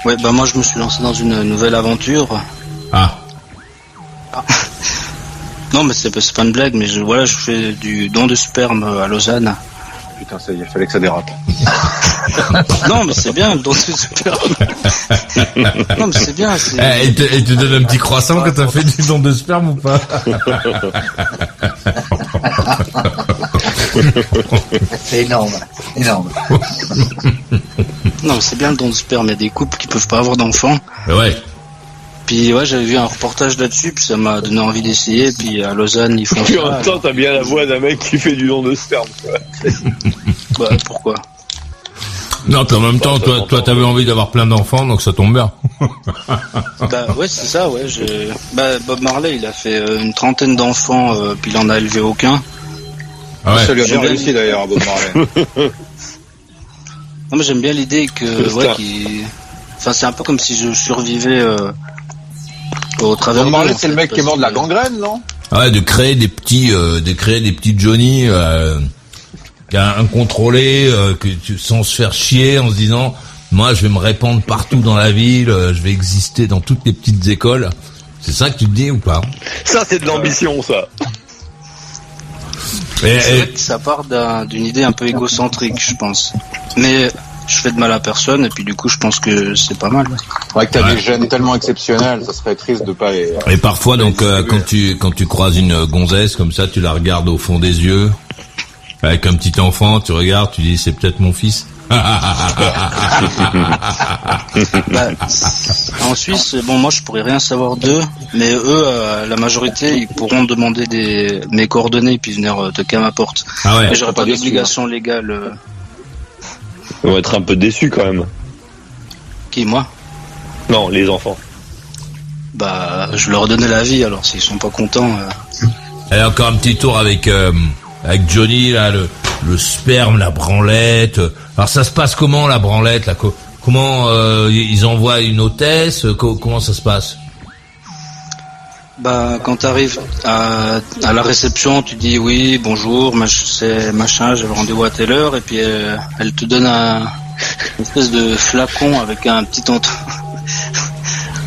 Ouais, bah moi je me suis lancé dans une nouvelle aventure. Ah. Non, mais c'est pas une blague, mais je fais du don de sperme à Lausanne. Putain, ça y est, il fallait que ça dérape. Non, mais c'est bien le don de sperme. Non, mais c'est bien. Il te donne un petit croissant quand t'as fait du don de sperme ou pas? C'est énorme. Non, mais c'est bien le don de sperme. Il y a des couples qui peuvent pas avoir d'enfants. Ouais. Puis ouais, j'avais vu un reportage là-dessus, puis ça m'a donné envie d'essayer. Puis à Lausanne, ils font Puis ça. en même temps, t'as bien la voix d'un mec qui fait du don de sperme, quoi. Bah, pourquoi? Non, puis en même temps, toi, t'avais envie d'avoir plein d'enfants, donc ça tombe bien. Bah ouais, c'est ça, ouais. Bob Marley, il a fait une trentaine d'enfants, puis il en a élevé aucun. Ah ouais. Ça lui a bien réussi d'ailleurs à Bob Marley. Non, mais j'aime bien l'idée que, ouais, enfin, c'est un peu comme si je survivais au travers. Bob Marley, c'est le mec qui est mort de la gangrène, non? Ouais, de créer des petits Johnny incontrôlés, sans se faire chier, en se disant, moi, je vais me répandre partout dans la ville, je vais exister dans toutes les petites écoles. C'est ça que tu te dis ou pas? Ça, c'est de l'ambition, ça. C'est vrai que ça part d'une idée un peu égocentrique, je pense. Mais je fais de mal à personne, et puis du coup, je pense que c'est pas mal. C'est vrai que t'as des gènes tellement exceptionnels, ça serait triste de pas les... Et parfois, donc, quand tu croises une gonzesse comme ça, tu la regardes au fond des yeux, avec un petit enfant, tu regardes, tu dis, c'est peut-être mon fils. En Suisse, bon, moi je pourrais rien savoir d'eux, mais eux, la majorité, ils pourront demander mes coordonnées puis venir toquer à ma porte. Ah ouais. Mais j'aurais pas d'obligation légale. Ils vont être un peu déçus quand même. Qui, moi? Non, les enfants. Bah, je leur donnais la vie, alors s'ils sont pas contents. Allez, encore un petit tour avec Johnny, là, le sperme, la branlette. Alors ça se passe comment, la branlette, là? Comment ils envoient une hôtesse? Comment ça se passe? Bah, quand t'arrives à la réception, tu dis oui, bonjour, c'est machin, j'avais rendez-vous à telle heure, et puis elle te donne une espèce de flacon avec un petit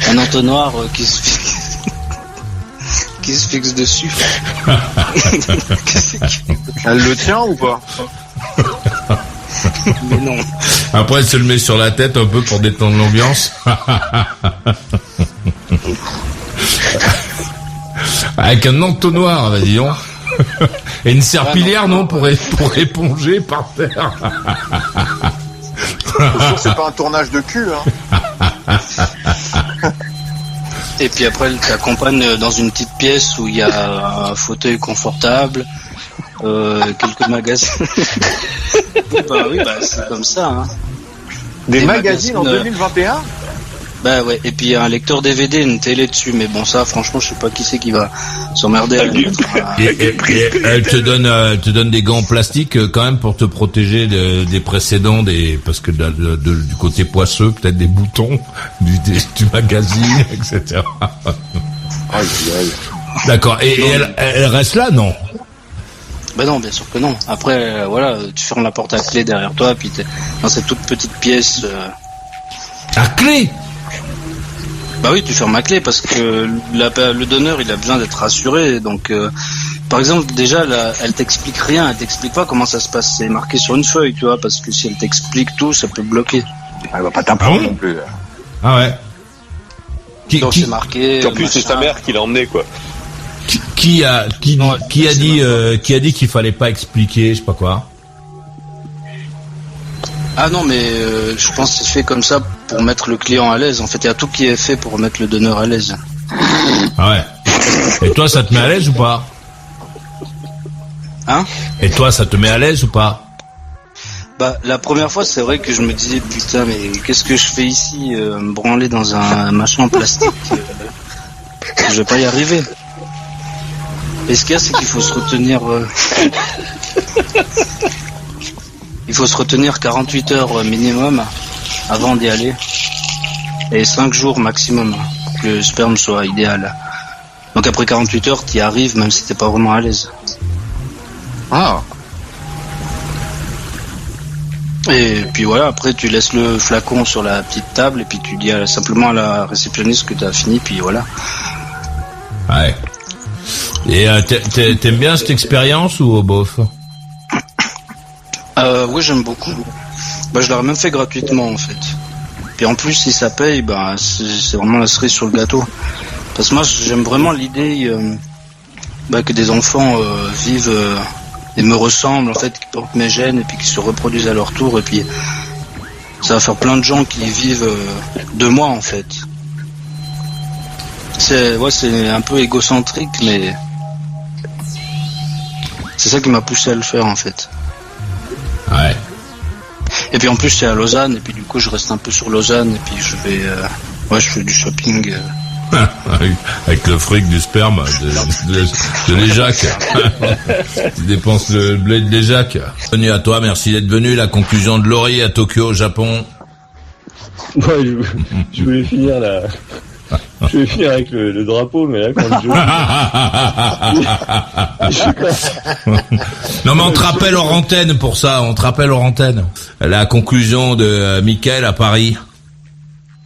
un entonnoir qui se fixe dessus. Elle le tient ou pas? Mais non. Après, elle se le met sur la tête un peu pour détendre l'ambiance. Avec un entonnoir, vas-y, donc. Et une serpillière, non, pour éponger par terre. C'est pas un tournage de cul, hein. Et puis après, elle t'accompagne dans une petite pièce où il y a un fauteuil confortable, quelques magazines. Bah oui, bah c'est comme ça, hein. Des magazines en 2021? Bah ouais, et puis un lecteur DVD, une télé dessus, mais bon, ça, franchement, je sais pas qui c'est qui va s'emmerder à le mettre. Et elle te donne des gants en plastique quand même pour te protéger des précédents, parce que du côté poisseux, peut-être des boutons du magazine, etc. D'accord. Et elle reste là, non? Bah non, bien sûr que non. Après, voilà, tu fermes la porte à clé derrière toi, puis t'es dans cette toute petite pièce. À clé? Bah oui, tu fermes à clé parce que le donneur, il a besoin d'être rassuré. Donc, par exemple, déjà, elle t'explique rien, elle t'explique pas comment ça se passe. C'est marqué sur une feuille, tu vois, parce que si elle t'explique tout, ça peut bloquer. Elle va pas t'apprendre non plus. Ah ouais. Donc c'est marqué. En plus, c'est sa mère qui l'a emmené, quoi. Qui a dit qu'il fallait pas expliquer, je sais pas quoi. Ah non, mais je pense que c'est fait comme ça pour mettre le client à l'aise. En fait, il y a tout qui est fait pour mettre le donneur à l'aise. Ah ouais. Et toi, ça te met à l'aise ou pas? Hein? Et toi, ça te met à l'aise ou pas? Bah, la première fois, c'est vrai que je me disais, putain, mais qu'est-ce que je fais ici, me branler dans un machin en plastique, je vais pas y arriver. Et ce qu'il y a, c'est qu'il faut se retenir, il faut se retenir 48 heures minimum avant d'y aller. Et 5 jours maximum pour que le sperme soit idéal. Donc après 48 heures, t'y arrives même si t'es pas vraiment à l'aise. Ah. Et puis voilà, après tu laisses le flacon sur la petite table et puis tu dis simplement à la réceptionniste que tu as fini, puis voilà. Ouais. Et t'aimes bien cette expérience ou bof? Oui, j'aime beaucoup. Je l'aurais même fait gratuitement en fait. Puis en plus, si ça paye, c'est vraiment la cerise sur le gâteau. Parce que moi, j'aime vraiment l'idée que des enfants vivent et me ressemblent en fait, qui portent mes gènes et puis qui se reproduisent à leur tour, et puis ça va faire plein de gens qui vivent de moi en fait. C'est un peu égocentrique, mais c'est ça qui m'a poussé à le faire en fait. Ouais. Et puis en plus c'est à Lausanne, et puis du coup je reste un peu sur Lausanne, et puis je fais du shopping. Avec le fric du sperme de l'Éjac. Tu dépenses le blé de l'Éjac. Bienvenue à toi, merci d'être venu. La conclusion de Laurie à Tokyo, au Japon. Ouais, je voulais finir avec le drapeau, mais là, quand Non, mais on te rappelle hors antenne pour ça, La conclusion de Mickaël à Paris.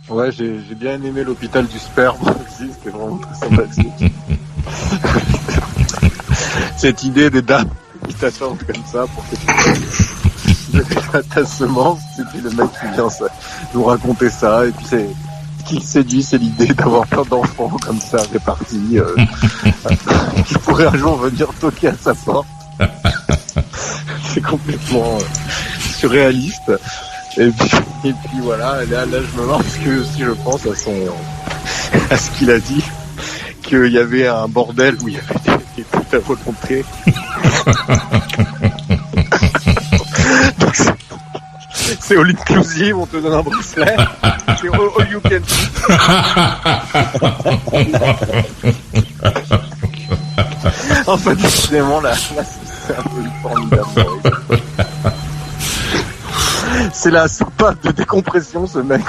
Ouais, j'ai bien aimé l'hôpital du sperme aussi, c'était vraiment très sympathique. Cette idée des dames qui t'attendent comme ça pour que tu fasses ta semence, et puis le mec qui vient nous raconter ça, et puis ce qui le séduit, c'est l'idée d'avoir plein d'enfants comme ça répartis, qui pourraient un jour venir toquer à sa porte. C'est complètement surréaliste. Et puis voilà, là je me marre parce que si je pense à ce qu'il a dit, qu'il y avait un bordel où il y avait des putes à volonté. Donc c'est all inclusive, on te donne un bracelet, c'est all you can see. En fait, décidément, là c'est un peu formidable. C'est la soupape de décompression, ce mec.